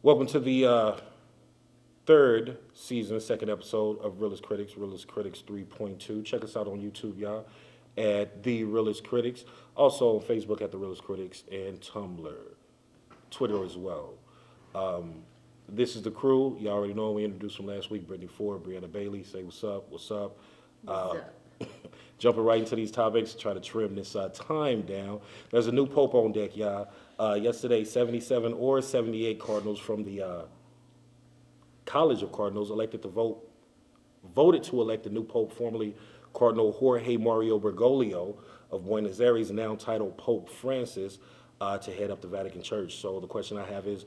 Welcome to the third season, second episode of Realist Critics 3.2. Check us out on YouTube, y'all, at The Realist Critics. Also on Facebook at The Realist Critics and Tumblr, Twitter as well. This is the crew. You already know we introduced them last week. Brittany Ford, Brianna Bailey. Say what's up. What's up? What's up? Jumping right into these topics, try to trim this time down. There's a new Pope on deck, y'all. Yesterday, 77 or 78 Cardinals from the College of Cardinals voted to elect the new Pope, formerly Cardinal Jorge Mario Bergoglio of Buenos Aires, now titled Pope Francis, to head up the Vatican Church. So the question I have is,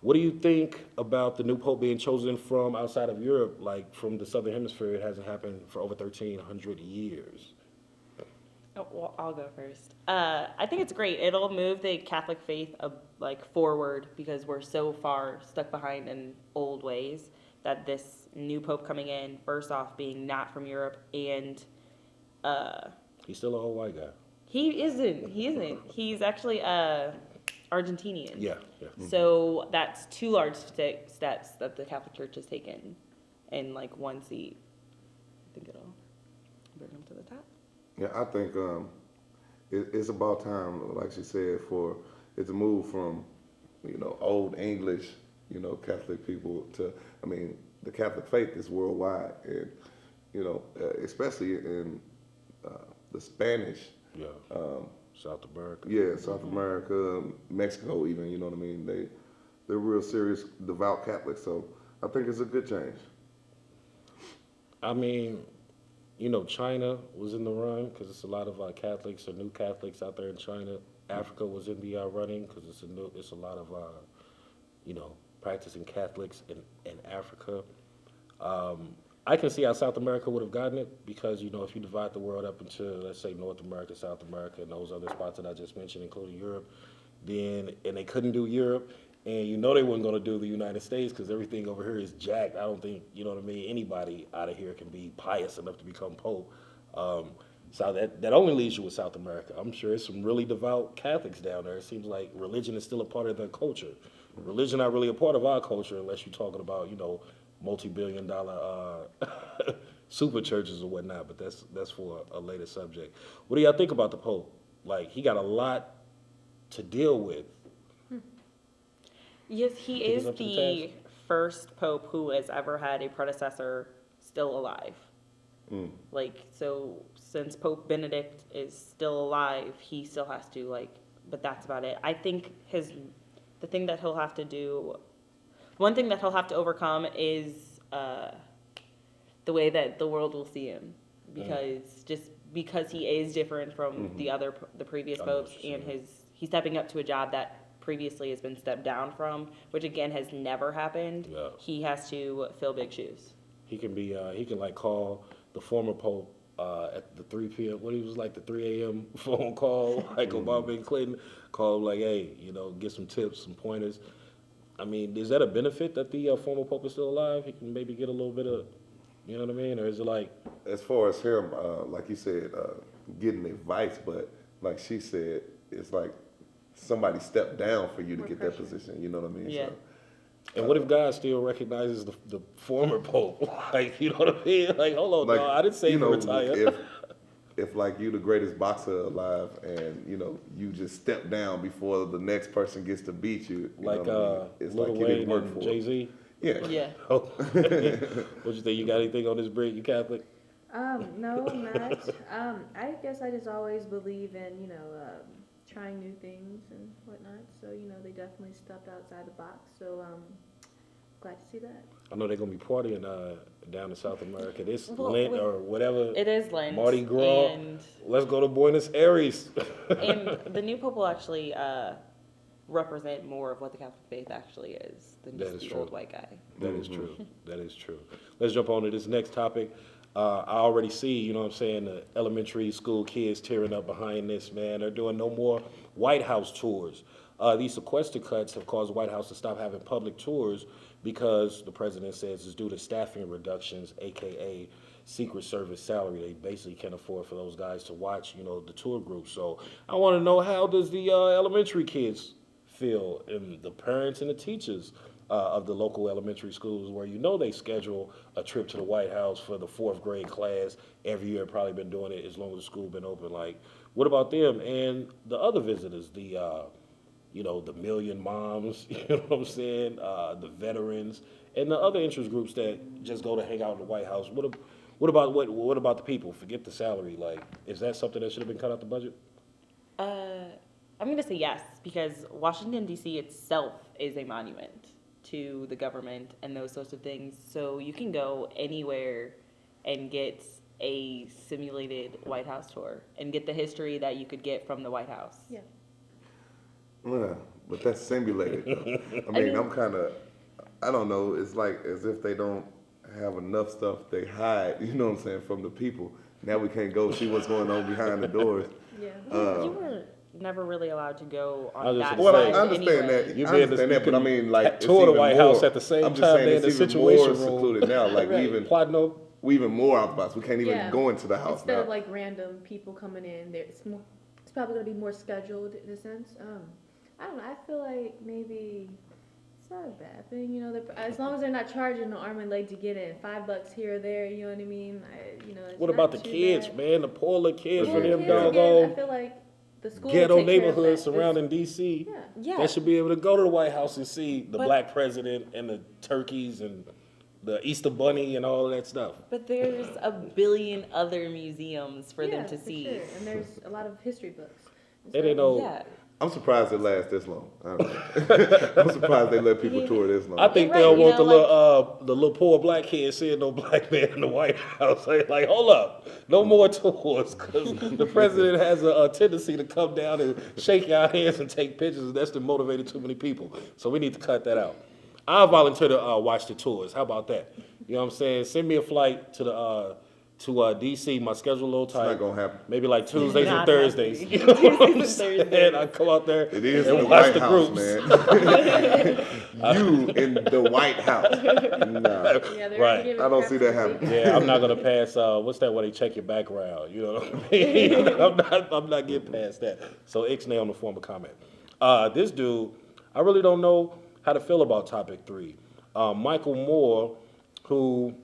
what do you think about the new Pope being chosen from outside of Europe, like from the Southern Hemisphere? It hasn't happened for over 1,300 years. Oh, well, I'll go first. I think it's great. It'll move the Catholic faith forward because we're so far stuck behind in old ways that this new Pope coming in, first off, being not from Europe, and He's still an old white guy. he isn't. He isn't. He's actually Argentinian. Yeah. So that's two large steps that the Catholic Church has taken in one seat. I think it'll bring him to the top. Yeah, I think it's about time, like she said, for it to move from, old English, Catholic people to, the Catholic faith is worldwide, and especially in the Spanish. Yeah. South America. Yeah, South America, Mexico, even. You know what I mean? They're real serious, devout Catholics. So I think it's a good change. I mean, China was in the run because it's a lot of Catholics or new Catholics out there in China. Africa was in the running because it's a lot of practicing Catholics in Africa. I can see how South America would have gotten it because if you divide the world up into, let's say, North America, South America, and those other spots that I just mentioned, including Europe, and they couldn't do Europe, and they weren't going to do the United States because everything over here is jacked. I don't think, anybody out of here can be pious enough to become Pope. So that only leaves you with South America. I'm sure there's some really devout Catholics down there. It seems like religion is still a part of their culture. Religion not really a part of our culture unless you're talking about, multi-billion-dollar super churches or whatnot. But that's for a later subject. What do y'all think about the Pope? Like, he got a lot to deal with. Yes, he is the first Pope who has ever had a predecessor still alive. So since Pope Benedict is still alive, he still has to but that's about it. I think the thing that he'll have to do, one thing that he'll have to overcome is the way that the world will see him, because he is different from the previous popes, and he's stepping up to a job that previously has been stepped down from, which again has never happened. Yeah. He has to fill big shoes. He can call the former Pope at the 3 p.m. What he was like the 3 a.m. phone call, like Obama and Clinton, call him like, hey, get some tips, some pointers. I mean, is that a benefit that the former Pope is still alive? He can maybe get a little bit of, you know what I mean? Or is it like... As far as him, like you said, getting advice, but like she said, it's like somebody stepped down for you to get that position. You know what I mean? Yeah. So, And what if God still recognizes the former Pope? Like, you know what I mean? Like, hold on, dog, I didn't say you retire. If like you the greatest boxer alive and you just step down before the next person gets to beat you, Like it's Lil like you didn't Wayne work and for it. Jay-Z? Yeah. Yeah. Oh. What you think? You got anything on this, Brit? You Catholic? No, I'm not. I guess I just always believe in, trying new things and whatnot. So, they definitely stepped outside the box. So, glad to see that. I know they're gonna be partying down in South America this Well, Lent or whatever. It is Lent. Mardi Gras. And Let's go to Buenos Aires. and the new Pope will actually represent more of what the Catholic faith actually is than That just is the true. old white guy. That is true. That is true. Let's jump on to this next topic. I already see, the elementary school kids tearing up behind this, man. They're doing no more White House tours. These sequester cuts have caused the White House to stop having public tours because the president says it's due to staffing reductions, aka Secret Service salary. They basically can't afford for those guys to watch, the tour group. So I want to know, how does the elementary kids feel, and the parents and the teachers of the local elementary schools where they schedule a trip to the White House for the 4th grade class every year. Probably been doing it as long as the school been open. Like, what about them and the other visitors? The Million Moms, you know what I'm saying? The veterans and the other interest groups that just go to hang out in the White House. What about the people? Forget the salary. Like, is that something that should have been cut out the budget? I'm going to say yes, because Washington, D.C. itself is a monument to the government and those sorts of things. So you can go anywhere and get a simulated White House tour and get the history that you could get from the White House. Yeah. Yeah, but that's simulated. Though. I mean, I don't know. It's like as if they don't have enough stuff they hide. You know what I'm saying, from the people. Now we can't go see what's going on behind the doors. Yeah. You were never really allowed to go I on was that just Well, saying, side I understand anyway. that. You I be able to- understand that, you but I can mean, like, it's tour the even White more, House at the same I'm just time saying they're in it's the even more Situation Room. secluded now. Like Right. even Plano. we even more out the box. We can't even Yeah. go into the house Instead now. of like random people coming in, it's probably gonna be more scheduled in a sense. I don't know. I feel like maybe it's not a bad thing, you know. As long as they're not charging an arm and leg to get in, $5 here or there, you know what I mean? It's What not about the too kids, bad. man? The poor little kids Well, for them kids, again, I doggone feel like the school ghetto will take care of neighborhoods that. surrounding D.C. Yeah. Yeah. They should be able to go to the White House and see the But- black president and the turkeys and the Easter bunny and all of that stuff. But there's a billion other museums for them to for see. sure. And there's a lot of history books. and It ain't stuff. no. Yeah. I'm surprised it lasts this long. I'm surprised they let people tour this long. I think Right, they'll you want know, the little poor black kid seeing no black man in the White House. They like, hold up, no more tours, because the president has a tendency to come down and shake your hands and take pictures, and that's to motivate too many people. So we need to cut that out. I'll volunteer to watch the tours. How about that? You know what I'm saying? Send me a flight to DC. My schedule a little tight. not gonna happen. Maybe like Tuesdays and Not Thursdays. happening. You know what I'm Tuesdays and saying? I come out there It is and the watch White the House, groups. man. You in the White House. Nah. Yeah, they're Right. giving I don't crap see to that the happening. people. Yeah, I'm not gonna pass. What's that? Where they check your background? You know what I mean? I'm not getting past that. So Ixnay on the form of comment. This dude, I really don't know how to feel about topic 3. Michael Moore, who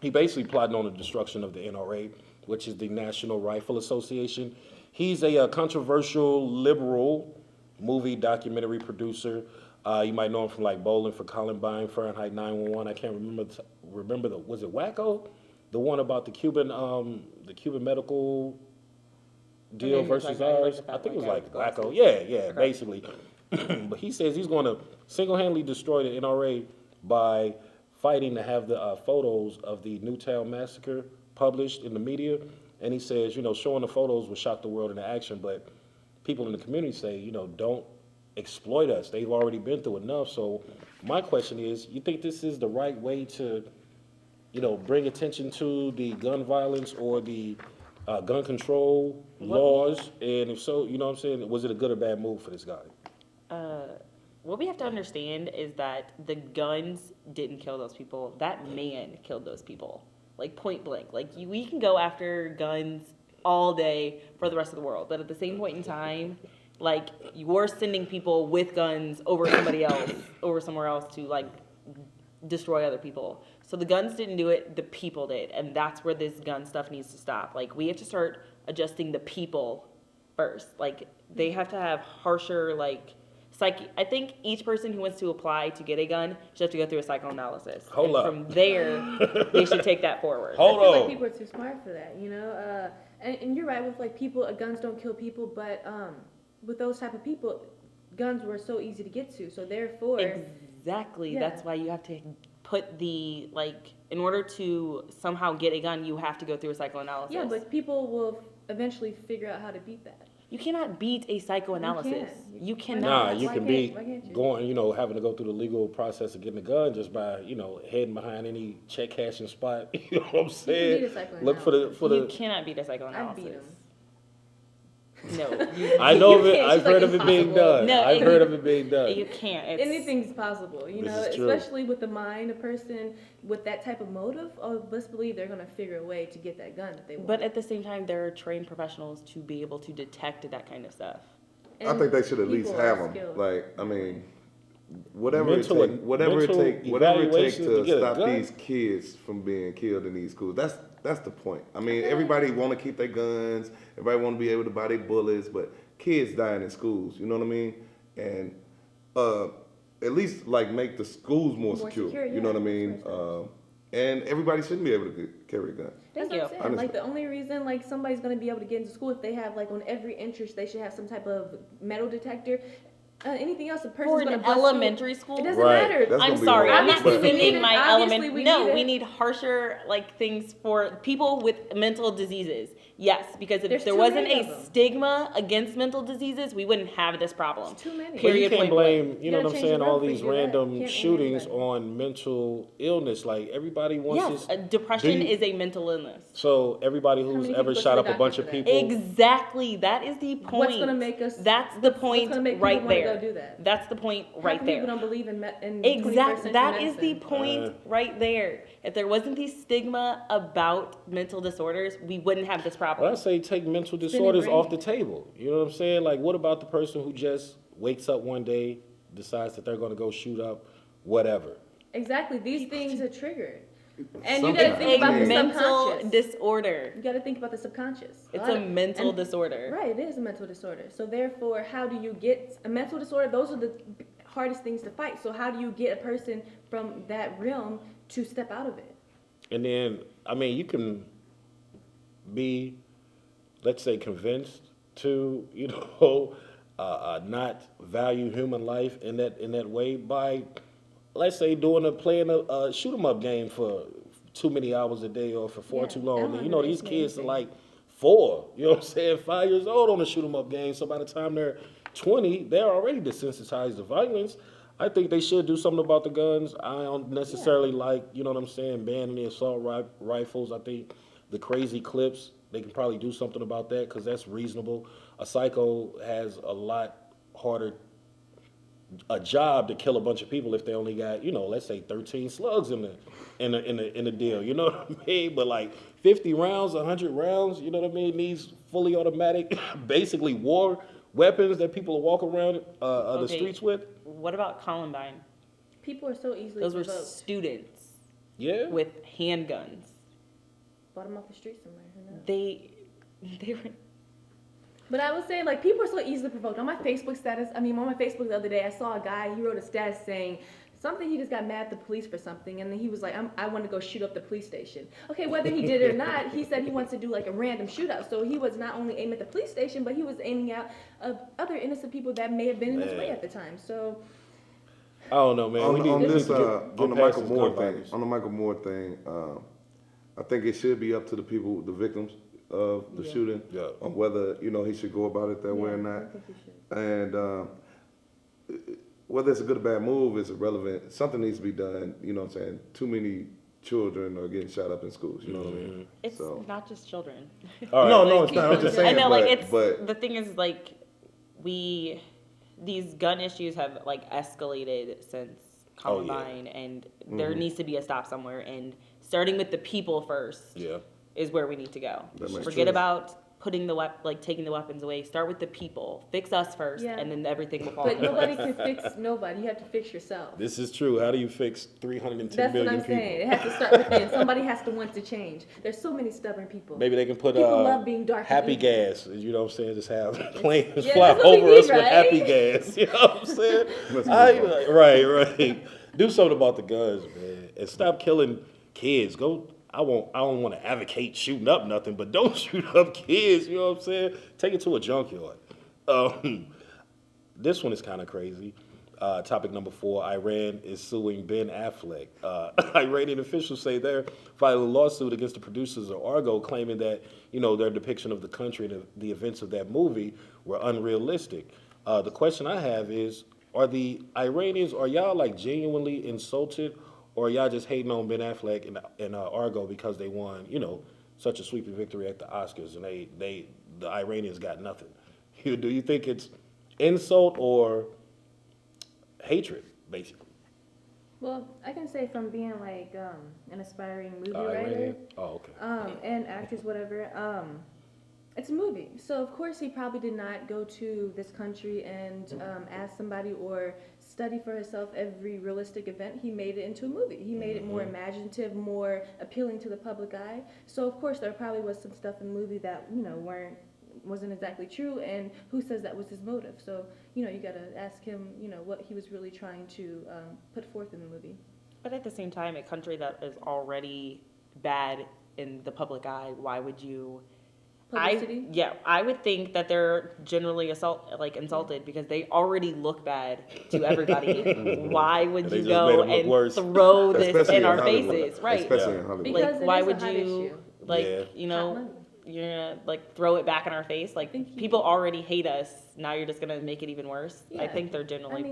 he basically plotting on the destruction of the NRA, which is the National Rifle Association. He's a controversial liberal movie documentary producer. You might know him from like Bowling for Columbine, Fahrenheit 9/11. I can't remember was it Wacko? The one about the Cuban medical deal you're versus talking about, like, ours. the I think it was Fatwa like guy, Wacko. of Yeah, basically. But he says he's going to single-handedly destroy the NRA by fighting to have the photos of the Newtown massacre published in the media. And he says, showing the photos will shock the world into action, but people in the community say, don't exploit us. They've already been through enough. So my question is, you think this is the right way to, bring attention to the gun violence or the gun control laws? And if so, you know what I'm saying, was it a good or bad move for this guy? What we have to understand is that the guns didn't kill those people. That man killed those people. Like, point blank. Like, we can go after guns all day for the rest of the world. But at the same point in time, like, you're sending people with guns over somebody else, over somewhere else to, like, destroy other people. So the guns didn't do it, the people did. And that's where this gun stuff needs to stop. Like, we have to start adjusting the people first. Like, they have to have harsher, like, I think each person who wants to apply to get a gun should have to go through a psychoanalysis. Hold and up. From there, they should take that forward. I feel like on. people are too smart for that, you know. And you're right with like guns don't kill people, but with those type of people, guns were so easy to get to. So therefore, Exactly. Yeah. That's why you have to put the, like, in order to somehow get a gun, you have to go through a psychoanalysis. yeah, but people will eventually figure out how to beat that. You cannot beat a psychoanalysis. You You can. cannot. Nah, you Why can can't- be why can't you? going, having to go through the legal process of getting a gun just by, heading behind any check cashing spot. You know what I'm saying? beat a psychoanalysis. Look for You the. cannot beat a I'd psychoanalysis. beat him. No. I know you of it. can't. I've It's like heard of it being impossible. done. No, I've heard of it being done. You can't. It's, Anything's possible, you This know, is true. especially with the mind, a person with that type of motive, let's believe they're going to figure a way to get that gun that they want. But at the same time, there are trained professionals to be able to detect that kind of stuff. I think they should at least people are have them. skilled. Like, I mean, whatever it Mental- take, whatever it mental take, whatever it takes evaluations to to get a stop gun? these kids from being killed in these schools. That's the point. I mean, everybody want to keep their guns. Everybody want to be able to buy their bullets, but kids dying in schools. You know what I mean? And at least like make the schools more secure. You know what I mean? And everybody shouldn't be able to carry a gun. That's Thank what you. I'm saying. Honestly. Like the only reason like somebody's gonna be able to get into school if they have like on every entrance they should have some type of metal detector. Anything else, a For person's gonna an bust elementary through. school? It doesn't Right. matter. That's I'm gonna be sorry, I'm hard, not but- Obviously, we need defending it. my Obviously, element. we No, need we it. need harsher like things for people with mental diseases. Yes, because if There's there too wasn't many a of them. stigma against mental diseases, we wouldn't have this problem. It's too many. But you Period, can't point blank. blame, you You know gotta what I'm change saying, the all road for these you to do that. random Can't blame shootings anybody. on mental illness. Like everybody wants Yes, this. depression do you- is a mental illness. So everybody How who's many ever people shot go up to a the bunch doctor of for that? people. Exactly, that is the point. What's gonna make us? That's the what's point gonna make people right wanna there. Go do that? That's the point Half right the there. People don't believe in 21st Exactly. century That is the medicine. point right there. If there wasn't the stigma about mental disorders, we wouldn't have this Well, I problem. say take mental Spinning disorders brain. off the table. You know what I'm saying? Like, what about the person who just wakes up one day, decides that they're going to go shoot up whatever? Exactly. These things are triggered, and you Sometimes. gotta think A about the mental subconscious. disorder. You gotta think about the subconscious. It's lot a of- mental and- disorder. Right, it is a mental disorder. So therefore, how do you get a mental disorder? Those are the hardest things to fight. So how do you get a person from that realm to step out of it? And then, I mean, you can be, let's say, convinced to, you know, not value human life in that way by, let's say, playing a shoot 'em up game for too many hours a day or for far Yeah, too that long. one And, you know, these underestimates kids are anything. like 4, you know what I'm saying, 5 years old on a shoot 'em up game. So by the time they're 20, they're already desensitized to violence. I think they should do something about the guns. I don't necessarily like, you know what I'm saying, banning the assault rifles. I think the crazy clips, they can probably do something about that because that's reasonable. A psycho has a lot harder a job to kill a bunch of people if they only got, you know, let's say 13 slugs in the deal. You know what I mean? But like 50 rounds, 100 rounds, you know what I mean? These fully automatic, basically war weapons that people are walking around the Okay. streets with. What about Columbine? People are so easily Those were provoked. students Yeah. with handguns. Bought them off the street somewhere. Who knows? They were. But I was saying, like, people are so easily provoked. On my Facebook status, on my Facebook the other day, I saw a guy, he wrote a status saying something, he just got mad at the police for something, and then he was like, I want to go shoot up the police station. Okay, whether he did it or not, he said he wants to do, like, a random shootout. So he was not only aiming at the police station, but he was aiming at other innocent people that may have been in his way Man. at the time. So, I don't know, man. On, We need, on we need this, to get on the past Michael this Moore gun thing, violence. on the Michael Moore thing, I think it should be up to the people, the victims of the Yeah. shooting, Yeah. on whether he should go about it that way or yeah, not. I think you should. And whether it's a good or bad move is irrelevant. Something needs to be done. You know what I'm saying? Too many children are getting shot up in schools. You know what I mean? It's So- not just children. All right. No, no, it's not. I'm just I saying. know, but, like it's but the thing is like these gun issues have like escalated since Oh, yeah. Columbine, and there Mm-hmm. needs to be a stop somewhere. And starting with the people first Yeah. is where we need to go. That makes Forget sense. about putting taking the weapons away. Start with the people. Fix us first, Yeah. and then everything will fall But into nobody place. can fix nobody. You have to fix yourself. This is true. How do you fix 310 That's what million I'm saying. people? It has to start within. Somebody has to want to change. There's so many stubborn people. Maybe they can put People love being dark and happy evil. gas. You know what I'm saying? Just have planes Yeah, fly that's what we over us need, with right? happy gas. You know what I'm saying? Let's move Right. Do something about the guns, man, and stop killing kids. I don't want to advocate shooting up nothing, but don't shoot up kids. You know what I'm saying? Take it to a junkyard. This one is kind of crazy. Topic number 4, Iran is suing Ben Affleck. Iranian officials say they're filing a lawsuit against the producers of Argo, claiming that, you know, their depiction of the country and the events of that movie were unrealistic. The question I have is, are the Iranians, are y'all like genuinely insulted, or are y'all just hating on Ben Affleck and Argo because they won, you know, such a sweeping victory at the Oscars, and the Iranians got nothing? Do you think it's insult or hatred, basically? Well, I can say from being like an aspiring movie writer, Iranian? Oh, okay. and actress, whatever. It's a movie, so of course he probably did not go to this country and ask somebody or study for himself every realistic event. He made it into a movie. He made it more imaginative, more appealing to the public eye. So of course there probably was some stuff in the movie that wasn't exactly true, and who says that was his motive? So you gotta ask him what he was really trying to put forth in the movie. But at the same time, a country that is already bad in the public eye, why would you? Publicity. I would think that they're generally insulted because they already look bad to everybody. Why would They you just go made 'em look and worse. throw this Especially in our Hollywood. faces? Right. Especially Yeah. in Hollywood. Because Like, it why is a would hot you, Yeah. Hot money. you're gonna throw it back in our face? Like, Thank you. people already hate us. Now you're just gonna make it even worse. I Yeah. think they're generally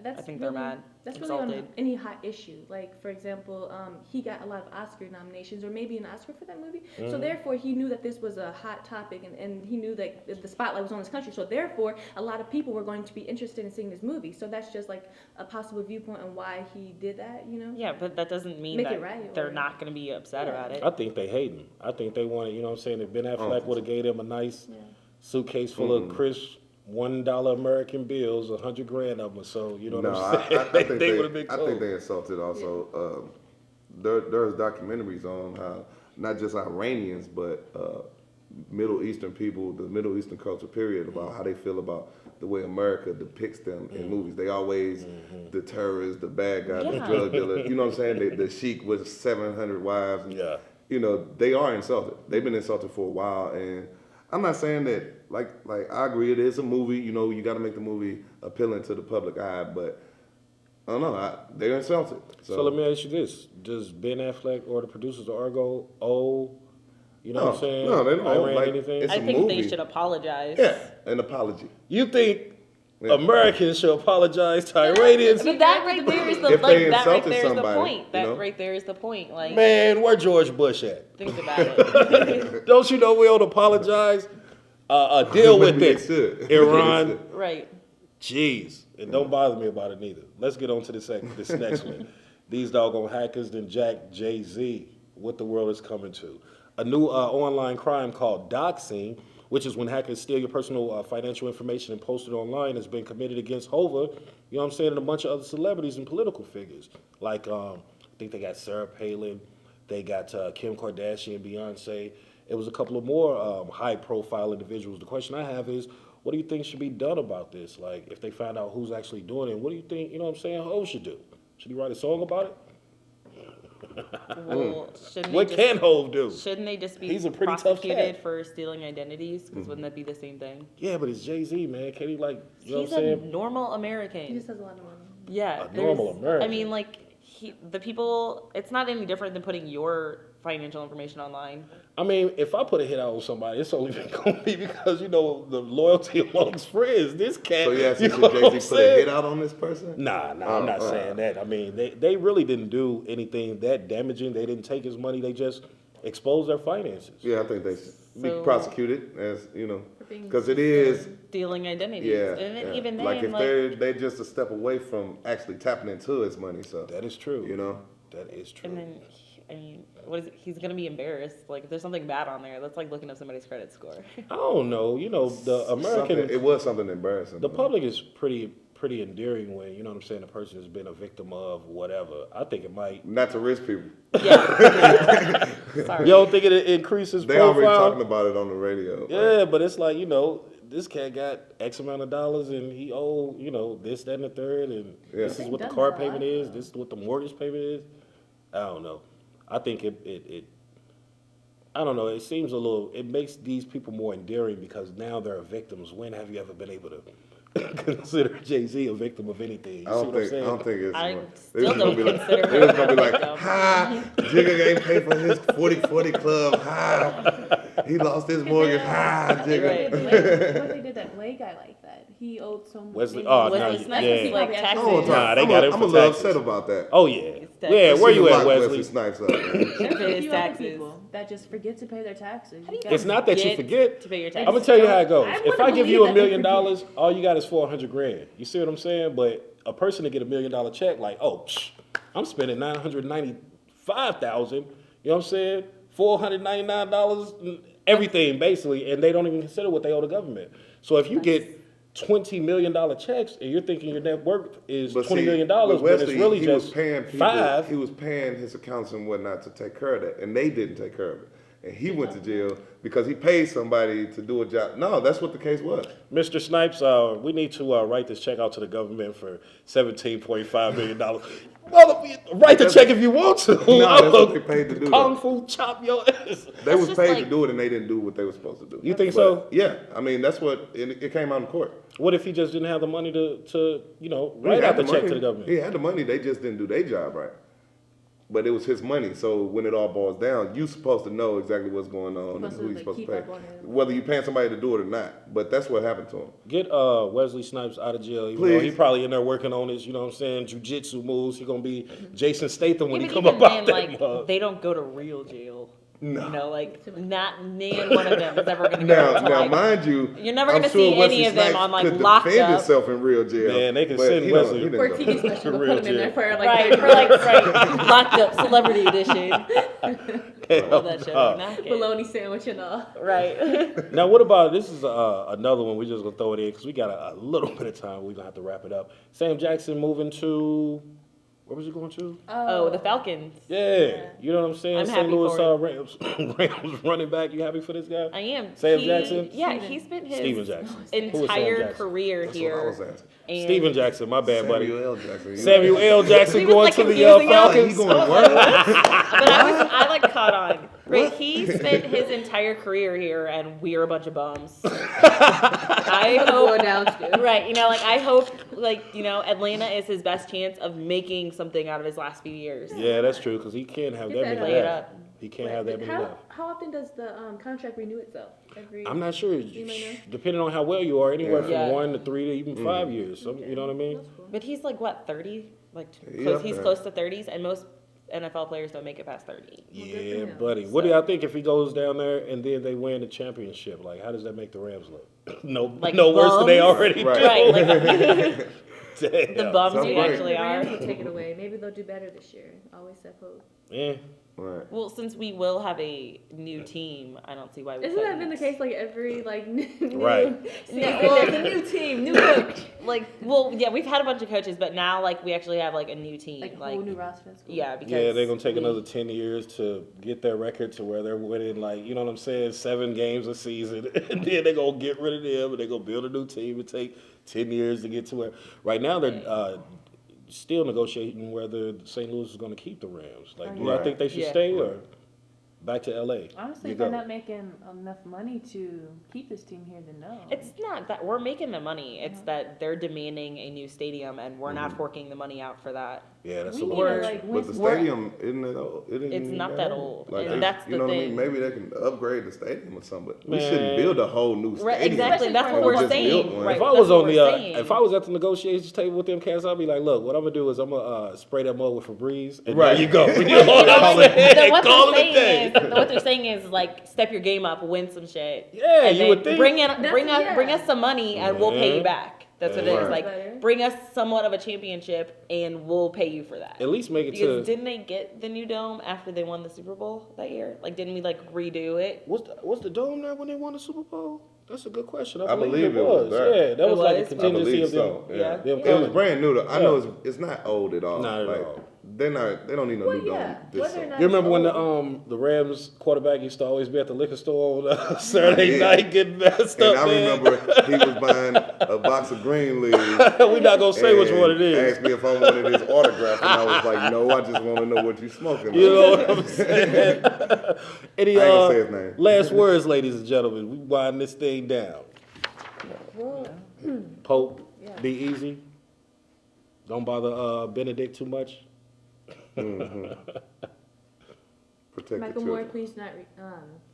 I think they're mad, That's insulted. really on any hot issue. Like for example, he got a lot of Oscar nominations, or maybe an Oscar for that movie. So therefore, he knew that this was a hot topic, and he knew that the spotlight was on this country. So therefore, a lot of people were going to be interested in seeing this movie. So that's just like a possible viewpoint on why he did that. Yeah, but that doesn't mean Make that it right, they're or- not gonna be upset about it. I think they hating. I think they wanted, if Ben Affleck would have gave them a nice suitcase full of crisp $1 American bills, 100 grand of them, so you know what I'm saying? I think they they would have been I cool. think they insulted also. There's documentaries on how not just Iranians but Middle Eastern people, the Middle Eastern culture period, about how they feel about the way America depicts them in movies. They always the terrorist, the bad guy, the Yeah. drug dealer. You know what I'm saying? The sheik with 700 wives. And, Yeah. they are insulted. They've been insulted for a while, and I'm not saying that. Like I agree, it is a movie. You got to make the movie appealing to the public eye, but I don't know. They're insulted. So let me ask you this: does Ben Affleck or the producers of Argo owe, what I'm saying? No, they don't. Iran Like, anything? it's I a think they movie. should apologize. Yeah, an apology. You think Yeah. Americans should apologize to Iranians? But that right there is the If they that right insulted there is the somebody, point. That you know? right there is the point. Like, Man, where George Bush at? think about it. Don't you know we don't apologize? Deal with Maybe it, they should. Iran. Maybe they should. Right. Jeez, and don't bother me about it neither. Let's get on to this next one. These doggone hackers then jacked Jay-Z. What the world is coming to. A new online crime called doxing, which is when hackers steal your personal financial information and post it online, has been committed against Hova, and a bunch of other celebrities and political figures. Like, I think they got Sarah Palin, they got Kim Kardashian, Beyonce. It was a couple of more high-profile individuals. The question I have is, what do you think should be done about this? Like, if they find out who's actually doing it, what do you think, Hov should do? Should he write a song about it? Well, What can Hov do? Shouldn't they just be He's a pretty tough prosecuted cat. for stealing identities? Because wouldn't that be the same thing? Yeah, but it's Jay-Z, man. Can he, like, He's what a I'm saying? normal He American. just has a lot of money. Yeah. A normal there's- American. I mean, like, the people, it's not any different than putting your financial information online. I mean, if I put a hit out on somebody, it's only going to be because, the loyalty amongst friends. This cat, So you asking know should what I'm Jay-Z put a saying? hit out on this person? Nah, I'm not saying that. I mean, they really didn't do anything that damaging. They didn't take his money. They just exposed their finances. Yeah, I think they should be So- prosecuted as being because it is. Stealing identities. Yeah, And then yeah. even then, like if like, they're just a step away from actually tapping into his money. So That is true. That is true. and then, I mean, what is it? He's going to be embarrassed. Like, if there's something bad on there, that's like looking up somebody's credit score. I don't know. The American, it was something embarrassing. the public is pretty endearing when, the person has been a victim of whatever. I think it might. Not to rich people. Yeah. Sorry. You don't think it increases They already profile? talking about it on the radio. Yeah, but it's like, this cat got X amount of dollars and he owe, this, that, and the third, and this is what the They've car done that a payment lot, is, this is what the mortgage payment is. I don't know. I think I don't know, it makes these people more endearing because now they're victims. When have you ever been able to consider Jay-Z a victim of anything? You I don't think it's. I they still was gonna don't be like, consider they was him gonna be a like, victim. ha, Jigga ain't paid for his 40-40 club. Ha, he lost his mortgage. Ha, Jigga. Right. What they did that Blake guy like that? He owed so much. Wesley- They- oh, Wesley no, Snipes yeah. is like Nah, taxes. Oh, Nah, they I'm got a, him I'm for a little taxes. upset about that. Oh, yeah. It's Yeah, taxes. where you at, Lock Wesley? Snipes up. man. There's a Pay his few other taxes. people that just forget to pay their taxes. You It's It's gotta- not that you Get forget. to pay your I'm taxes. gonna tell you how it goes. I If wanna I give believe you that $1 they million, forget. all you got is $400,000. You see what I'm saying? But a person to get $1 million check, like, I'm spending $995,000. You know what I'm saying? $499, everything basically, and they don't even consider what they owe the government. So if you get $20 million checks, and you're thinking your net worth is But $20 see, million, with but it's Wesley, really he just was paying people, $5. He was paying his accountants and whatnot to take care of that, and they didn't take care of it. And he went to jail because he paid somebody to do a job. No, that's what the case was. Mr. Snipes, we need to write this check out to the government for $17.5 million. Well, write the check if you want to. No, that's what they paid to do. Kung That. Fu chop your ass. They was just paid like- to do it, and they didn't do what they were supposed to do. You think But, so? Yeah, I mean that's what it came out in court. What if he just didn't have the money to He write had out the the check money. to the government? He had the money. They just didn't do their job right. But it was his money, so when it all boils down, you're supposed to know exactly what's going on and Supposed who to, you're supposed to keep pay, up on it. whether you're paying somebody to do it or not. But that's what happened to him. Get Wesley Snipes out of jail. Even though he Please. probably in there working on his, you know what I'm saying, jiu-jitsu moves. He gonna be Jason Statham when he Even, come even up then, out that like, mug. they don't go to real jail. No. You know, like, not one of them is ever going to go Now, to, now, like, mind you, you're never I'm gonna sure see Wesley any of them Snipes on, like, could locked defend up. himself in real jail. Man, they can but send he don't- Wesley he didn't For go. a TV special, For we'll real put him in there jail. for like Right, 30 for like, right, locked up celebrity edition. Love that show. Oh. Knock it. bologna sandwich and all. Right. Now, what about this? Is another one. We just gonna throw it in because we got a little bit of time. We're gonna have to wrap it up. Sam Jackson moving to where was he going to? Oh, the Falcons. Yeah, you know what I'm saying. I'm St. happy Louis for Rams running back. You happy for this guy? I am. Sam Jackson? Yeah, he spent his Steven Jackson. Who was Sam entire Jackson? career That's here. what I was asking. and- Steven Jackson, my bad, buddy. Samuel L. Jackson. Samuel L. Jackson He was, going like, to the confusing him. Falcons. He going to work? But I like caught on. Right, he spent his entire career here, and we're a bunch of bums. I Go hope, down to. right? You know, like I hope, like you know, Atlanta is his best chance of making something out of his last few years. Yeah, that's true because he can't have Get that that many Play it left. up. He can't have that many left. How often does the contract renew itself? Every. I'm not sure. You may know. Depending on how well you are, anywhere from Yeah. 1 to 3 to even 5 years. So, you know what I mean? That's cool. But he's like what 30? Like Yeah, he's man. close to 30s, and most NFL players don't make it past 30. good for Yeah, him. buddy. What do y'all think if he goes down there and then they win the championship? Like, how does that make the Rams look? no, Like no worse than they bums? already Right. do. Right, like Damn. the bums Sounds we right. actually the Rams are. will take it away. Maybe they'll do better this year. Always have hope. Yeah. Right. Well, since we will have a new team, I don't see why we Isn't that couldn't. been the case like every like new Right. Yeah, well, it's a new team, new coach. Like, well, yeah, we've had a bunch of coaches, but now like we actually have like a new team. like Like, whole new roster? That's cool. yeah, because Yeah, they're gonna take we- another 10 years to get their record to where they're winning, like, you know what I'm saying, 7 games a season, and then they're gonna get rid of them and they're gonna build a new team and take 10 years to get to where. Right now, they're still negotiating whether St. Louis is gonna keep the Rams. Like, do y'all Right. think they should Yeah. stay or back to LA? Honestly, You if they're go. not making enough money to keep this team here, then no. It's not that we're making the money; it's that they're demanding a new stadium, and we're not forking the money out for that. Yeah, that's we a need little. to We're- like But win the some- stadium isn't it old? It isn't It's even not that old, Like, and that's you the know what I thing. mean? Maybe they can upgrade the stadium or something. But we Man. shouldn't build a whole new stadium. Right, exactly. That's what for we're just saying. built one. Right, If I that's was what on the, we're saying. if I was at the negotiations table with them cats, I'd be like, "Look, what I'm gonna do is I'm gonna spray that mud with Febreze, and Right. there you go." You know what I'm Call it- saying? Then what Call they're it a day. saying is, what they're saying is like step your game up, win some shit. Yeah, and you then would think. bring That's- bring yeah. us some money and we'll pay you back. That's what it is. Right. Like Better. bring us somewhat of a championship and we'll pay you for that. At least make it Because to. didn't they get the new dome after they won the Super Bowl that year? Like didn't we like redo it? Was the dome there when they won the Super Bowl? That's a good question. I I believe believe it it was was. there. Yeah, that It was like a was? I contingency believe of them. so. Yeah. Yeah. Them It was coming. brand new though. I Yeah. know it's not old at all. Not at Like, all. They don't need no Well, new dome. yeah. This Whether or summer. not- You remember when old. the Rams quarterback used to always be at the liquor store on Saturday Yeah. night getting messed And up, I man. remember he was buying a box of Greenleaf. We're not gonna say which and one it is. Asked me if I wanted his autograph, and I was like, "No, I just want to know what you smoking." You on." know what I'm saying? Any I ain't gonna say his name. last words, ladies and gentlemen? We wind this thing down. Well, Pope, Yeah. be easy. Don't bother Benedict too much. Protect Michael the Moore, children. please not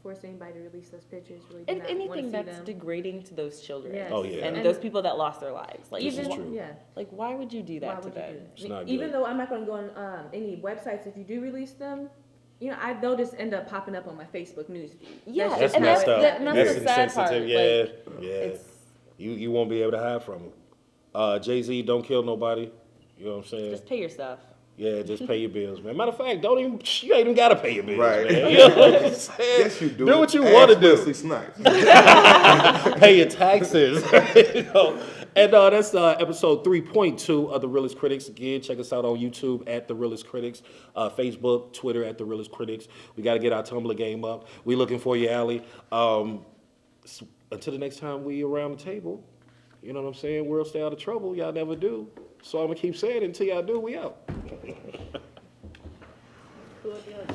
force anybody to release those pictures. Really do And not wanna anything see that's them. degrading to those children. Yes. Oh, yeah. And, And- those people that lost their lives. Like This is even true. yeah. like why would you do Why that would to you do them? that? It's not Even good. though I'm not going to go on any websites, if you do release them, they'll just end up popping up on my Facebook news feed. Yeah, That's That's just and how messed it up. and that's happens. the That's sad part. insensitive. Like, Yeah, yeah. it's You won't be able to hide from him. Jay-Z, don't kill nobody. You know what I'm saying? just pay your stuff. Yeah, just pay your bills, man. Matter of fact, you ain't even gotta pay your bills, Right. man. You know what I'm saying? Yes, you do. Do what you Ask want to do. Wesley Snipes. Pay your taxes. You know? And that's episode 3.2 of The Realest Critics. Again, check us out on YouTube at The Realest Critics, Facebook, Twitter at The Realest Critics. We got to get our Tumblr game up. We looking for you, Allie. Until the next time we around the table, you know what I'm saying? World stay out of trouble. Y'all never do. So I'm going to keep saying it until y'all do. We out. Who would be like-